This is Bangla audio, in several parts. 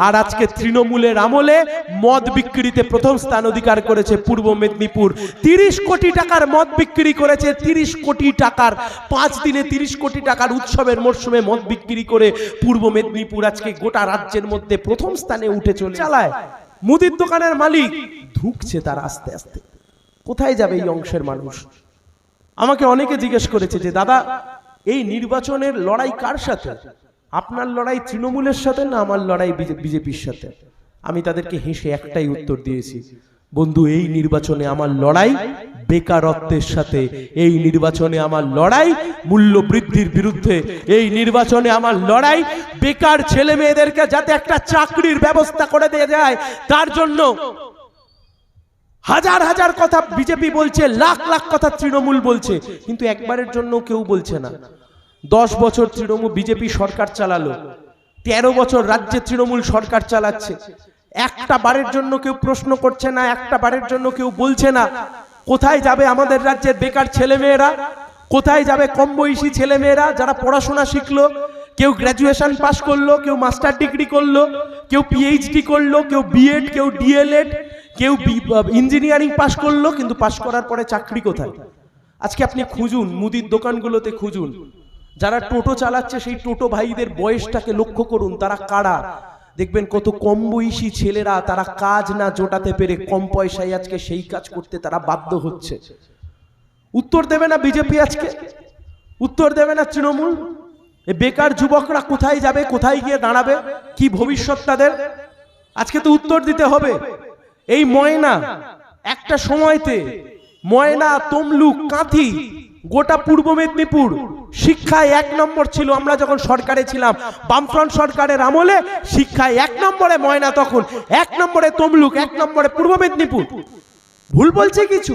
আর আজকে তৃণমূলের আমলে মদ বিক্রিতে প্রথম স্থান অধিকার করেছে পূর্ব মেদিনীপুর। 30 কোটি টাকার মদ বিক্রি করেছে, 30 কোটি টাকার 5 দিনে 30 কোটি টাকার উৎসবের মরশুমে মদ বিক্রি করে পূর্ব মেদিনীপুর আজকে গোটা রাজ্যের মধ্যে প্রথম স্থানে উঠে চলে চালায়। মুদির দোকানের মালিক ধুঁকছে তার আস্তে আস্তে। কোথায় যাবে এই অংশের মানুষ? আমাকে অনেকে জিজ্ঞেস করেছে যে দাদা এই নির্বাচনের লড়াই কার সাথে? আপনার লড়াই তৃণমূলের সাথে না আমার লড়াই বিজেপির সাথে? আমি তাদেরকে হেসে একটাই উত্তর দিয়েছি, বন্ধু এই নির্বাচনে আমার লড়াই বেকারত্বের সাথে, এই নির্বাচনে আমার লড়াই মূল্য বৃদ্ধির বিরুদ্ধে, এই নির্বাচনে আমার লড়াই বেকার ছেলে মেয়েদেরকে যাতে একটা চাকরির ব্যবস্থা করে দেয়া যায় তার জন্য। হাজার হাজার কথা বিজেপি বলছে, লাখ লাখ কথা তৃণমূল বলছে, কিন্তু একবারের জন্য কেউ বলছে না। 10 বছর তৃণমূল বিজেপি সরকার চালালো, 13 বছর রাজ্যে তৃণমূল সরকার চালাচ্ছে, একটা বারের জন্য কেউ প্রশ্ন করছে না, একটা বারের জন্য কেউ বলছে না কোথায় যাবে আমাদের রাজ্যের বেকার ছেলেমেয়েরা, কোথায় যাবে কম বয়সী ছেলেমেয়েরা যারা পড়াশোনা শিখলো, কেউ গ্র্যাজুয়েশন পাস করলো, কেউ মাস্টার ডিগ্রি করলো, কেউ পিএইচডি করলো, কেউ বিএড, কেউ ডিএলএড, কেউ ইঞ্জিনিয়ারিং পাস করলো, কিন্তু পাস করার পরে চাকরি কোথায়? আজকে আপনি খুঁজুন, মুদির দোকানগুলোতে খুঁজুন, যারা টোটো চালাচ্ছে সেই টোটো ভাইদের বয়সটাকে লক্ষ্য করুন, তারা কারা? দেখবেন কত কম বয়সী ছেলেরা, তারা কাজ না জোটাতে পেরে কম পয়সায় আজকে সেই কাজ করতে তারা বাধ্য হচ্ছে। উত্তর দেবে না বিজেপি আজকে? উত্তর দেবে না তৃণমূল? এই বেকার যুবকরা কোথায় যাবে, কোথায় গিয়ে দাঁড়াবে, কি ভবিষ্যৎ তাদের? আজকে তো উত্তর দিতে হবে। এই ময়না একটা সময়তে ময়না, তমলুক, কাঁথি, গোটা পূর্ব মেদিনীপুর শিক্ষায় 1 নম্বর ছিল। আমরা যখন সরকারে ছিলাম, বামফ্রন্ট সরকারের আমলে শিক্ষায় 1 নম্বরে ময়না, তখন 1 নম্বরে তমলুক, 1 নম্বরে পূর্ব মেদিনীপুর। ভুল বলছে কিছু?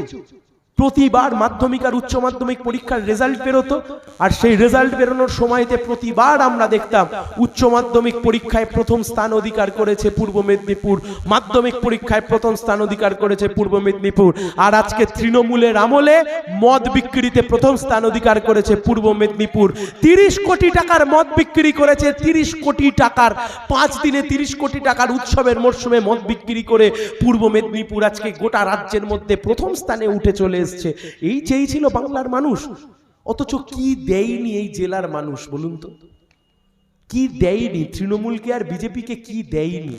প্রতিবার মাধ্যমিক আর উচ্চ মাধ্যমিক পরীক্ষার রেজাল্ট বেরোতো, আর সেই রেজাল্ট বেরোনোর সময়তে প্রতিবার আমরা দেখতাম উচ্চ মাধ্যমিক পরীক্ষায় প্রথম স্থান অধিকার করেছে পূর্ব মেদিনীপুর, মাধ্যমিক পরীক্ষায় প্রথম স্থান অধিকার করেছে পূর্ব মেদিনীপুর। আর আজকে তৃণমূলের আমলে মদ বিক্রিতে প্রথম স্থান অধিকার করেছে পূর্ব মেদিনীপুর। 30 কোটি টাকার মদ বিক্রি করেছে, 30 কোটি টাকার 5 দিনে 30 কোটি টাকার উৎসবের মরশুমে মদ বিক্রি করে পূর্ব মেদিনীপুর আজকে গোটা রাজ্যের মধ্যে প্রথম স্থানে উঠে চলে এসছে। এই চেয়েছিল বাংলার মানুষ, অথচ কি দেয়নি এই জেলার মানুষ? বলুন তো, কি দেয়নি তৃণমূলকে আর বিজেপিকে? কি দেয়নি?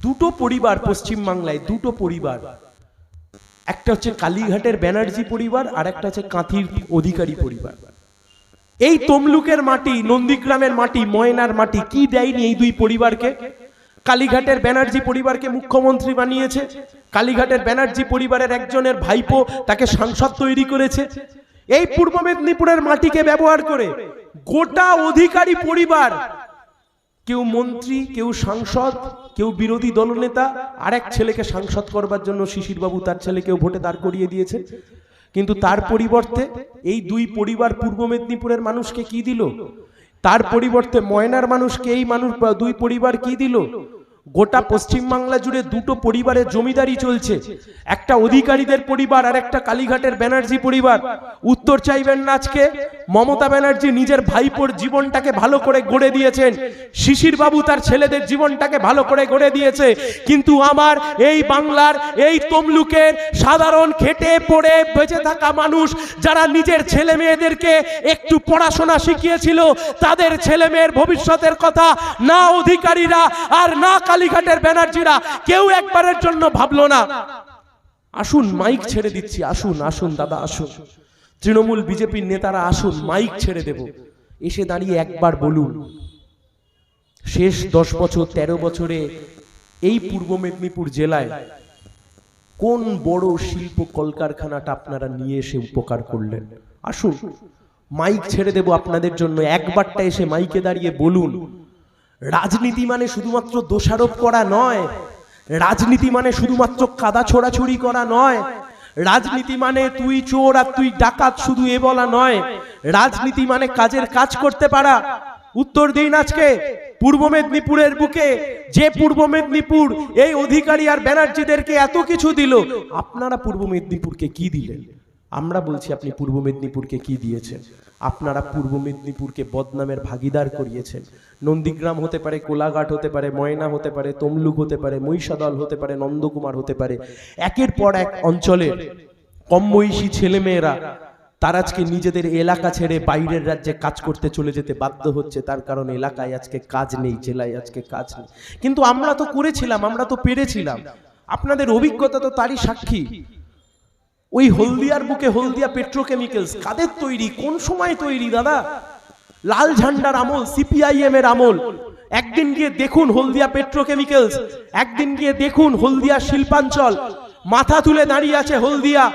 দুটো পরিবার পশ্চিম বাংলায়, দুটো পরিবার, একটা হচ্ছে কালীঘাটের ব্যানার্জি পরিবার, আর একটা হচ্ছে কাঁথির অধিকারী পরিবার। এই তমলুকের মাটি, নন্দীগ্রামের মাটি, ময়নার মাটি কি দেয়নি এই দুই পরিবারকে? কালীঘাটের ব্যানার্জি পরিবারকে মুখ্যমন্ত্রী বানিয়েছে, কালীঘাটের ব্যানার্জি পরিবারের একজনের ভাইপো তাকে সাংসদ তৈরি করেছে। এই পূর্ব মেদিনীপুরের মাটিকে ব্যবহার করে গোটা অধিকারী পরিবার, কেউ মন্ত্রী, কেউ সাংসদ, কেউ বিরোধী দলনেতা, আরেক ছেলেকে সাংসদ করবার জন্য শিশির বাবু তার ছেলেকেও ভোটে দাঁড় করিয়ে দিয়েছে। কিন্তু তার পরিবর্তে এই দুই পরিবার পূর্ব মেদিনীপুরের মানুষকে কি দিল? তার পরিবর্তে ময়নার মানুষকে এই মানুষ দুই পরিবার কি দিল? গোটা পশ্চিম বাংলা জুড়ে দুটো পরিবারের জমিদারি চলছে, একটা অধিকারীদের পরিবার আর একটা কালীঘাটের ব্যানার্জি পরিবার। উত্তর চাইবেন না আজকে? মমতা ব্যানার্জি নিজের ভাইপোর জীবনটাকে ভালো করে গড়ে দিয়েছেন, শিশির বাবু তার ছেলেদের জীবনটাকে ভালো করে গড়ে দিয়েছে, কিন্তু আমার এই বাংলার এই তমলুকের সাধারণ খেটে পড়ে বেঁচে থাকা মানুষ যারা নিজের ছেলে মেয়েদেরকে একটু পড়াশোনা শিখিয়েছিল, তাদের ছেলে মেয়ের ভবিষ্যতের কথা না অধিকারীরা আর না কালীঘাটের ব্যানার্জিরা কেউ একবারের জন্য ভাবলো না। আসুন, মাইক ছেড়ে দিচ্ছি, আসুন আসুন দাদা, আসুন তৃণমূল বিজেপির নেতারা আসুন, মাইক ছেড়ে দেব, এসে দাঁড়িয়ে একবার বলুন শেষ 10 বছর 13 বছরে এই পূর্ব মেদিনীপুর জেলায় কোন বড় শিল্প কলকারখানাটা আপনারা নিয়ে এসে উপকার করলেন? আসুন, মাইক ছেড়ে দেব আপনাদের জন্য, একবারটা এসে মাইকে দাঁড়িয়ে বলুন। রাজনীতি মানে শুধুমাত্র দোষারোপ করা নয়, রাজনীতি মানে শুধুমাত্র কাদা ছোড়াছুড়ি করা নয়, রাজনীতি মানে তুই চোর আর তুই ডাকাত শুধু এ বলা নয়, রাজনীতি মানে কাজের কাজ করতে পারা। উত্তর দিন আজকে পূর্ব মেদিনীপুরের বুকে, যে পূর্ব মেদিনীপুর এই অধিকারী আর ব্যানার্জিদেরকে এত কিছু দিল, আপনারা পূর্ব মেদিনীপুরকে কি দিলেন? আমরা বলছি আপনি পূর্ব মেদিনীপুরকে কি দিয়েছেন? আপনারা পূর্ব মেদিনীপুরকে বদনামের ভাগিদার করিয়েছেন। নন্দীগ্রাম হতে পারে, কোলাঘাট হতে পারে, ময়না হতে পারে, তমলুক হতে পারে, মহিষাদল হতে পারে, নন্দকুমার হতে পারে, একের পর এক অঞ্চলের কম বয়সী ছেলেমেয়েরা তারা আজকে নিজেদের এলাকা ছেড়ে বাইরের রাজ্যে কাজ করতে চলে যেতে বাধ্য হচ্ছে। তার কারণ এলাকায় আজকে কাজ নেই, জেলায় আজকে কাজ নেই। কিন্তু আমরা তো করেছিলাম, আমরা তো পেরেছিলাম। আপনাদের অভিজ্ঞতা তো তারই সাক্ষী। ওই হলদিয়ার বুকে হলদিয়া পেট্রোকেমিক্যালস কাদের তৈরি, কোন সময় তৈরি দাদা? লাল ঝান্ডার আমল, সিপিআইএম এর আমল। একদিন গিয়ে দেখুন হলদিয়া পেট্রোকেমিক্যালস, একদিন গিয়ে দেখুন হলদিয়া শিল্পাঞ্চল, মাথা তুলে দাঁড়িয়ে আছে হলদিয়া।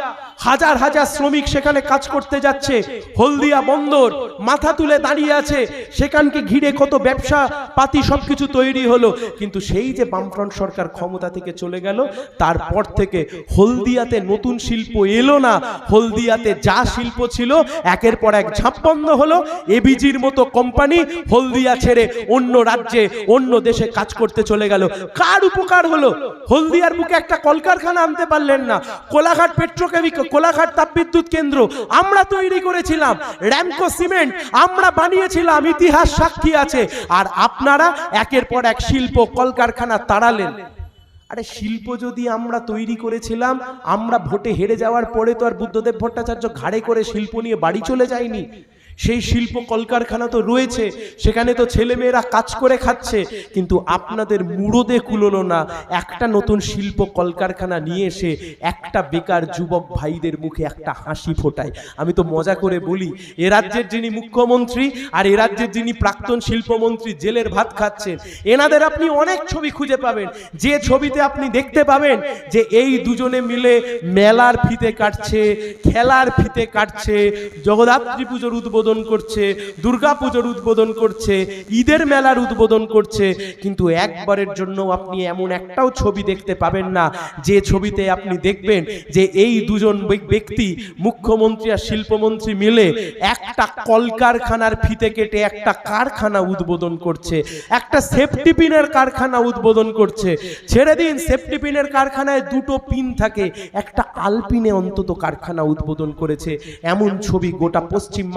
হাজার হাজার শ্রমিক সেখানে কাজ করতে যাচ্ছে। হলদিয়া বন্দর মাথা তুলে দাঁড়িয়ে আছে, সেখানকে ঘিরে কত ব্যবসা পাতি সবকিছু তৈরি হলো। কিন্তু সেই যে বামফ্রন্ট সরকার ক্ষমতা থেকে চলে গেল, তারপর থেকে হলদিয়াতে নতুন শিল্প এলো না। হলদিয়াতে যা শিল্প ছিল একের পর এক ঝাঁপ বন্ধ হলো। এবিজির মতো কোম্পানি হলদিয়া ছেড়ে অন্য রাজ্যে অন্য দেশে কাজ করতে চলে গেল। কার উপকার হলো? হলদিয়ার বুকে একটা কলকারখানা আনতে পারলেন না। কোলাঘাট পেট্রোকেমিক্যাল, কোলাঘাট তাপবিদ্যুৎ কেন্দ্র আমরা তৈরি করেছিলাম। র্যামকো সিমেন্ট আমরা বানিয়েছিলাম, ইতিহাস সাক্ষী আছে। আর আপনারা একের পর এক শিল্প কলকারখানা তাড়ালেন। আরে শিল্প যদি আমরা তৈরি করেছিলাম, আমরা ভোটে হেরে যাওয়ার পরে তো আর বুদ্ধদেব ভট্টাচার্য ঘাড়ে করে শিল্প নিয়ে বাড়ি চলে যায়নি। সেই শিল্প কলকারখানা তো রয়েছে, সেখানে তো ছেলেমেয়েরা কাজ করে খাচ্ছে। কিন্তু আপনাদের মুড়োদে কুলোলো না একটা নতুন শিল্প কলকারখানা নিয়ে এসে একটা বেকার যুবক ভাইদের মুখে একটা হাসি ফোটায়। আমি তো মজা করে বলি, এ রাজ্যের যিনি মুখ্যমন্ত্রী আর এ রাজ্যের যিনি প্রাক্তন শিল্পমন্ত্রী জেলের ভাত খাচ্ছেন, এনাদের আপনি অনেক ছবি খুঁজে পাবেন। যে ছবিতে আপনি দেখতে পাবেন যে এই দুজনে মিলে মেলার ফিতে কাটছে, খেলার ফিতে কাটছে, জগদ্ধাত্রী পুজোর উদ্বোধন করছে, দুর্গা পুজোর উদ্বোধন করছে, ঈদের মেলার উদ্বোধন করছে। কিন্তু একবারের জন্য আপনি এমন একটাও ছবি দেখতে পাবেন না যে ছবিতে আপনি দেখবেন যে এই দুজন ব্যক্তি মুখ্যমন্ত্রী আর শিল্পমন্ত্রী মিলে একটা কলকারখানার ফিতে কেটে একটা কারখানা উদ্বোধন করছে, একটা সেফটি পিনের কারখানা উদ্বোধন করছে। ছেড়ে দিন সেফটি পিনের কারখানায় দুটো পিন থাকে, একটা আলপিনে অন্তত কারখানা উদ্বোধন করেছে। এমন ছবি গোটা পশ্চিমবঙ্গ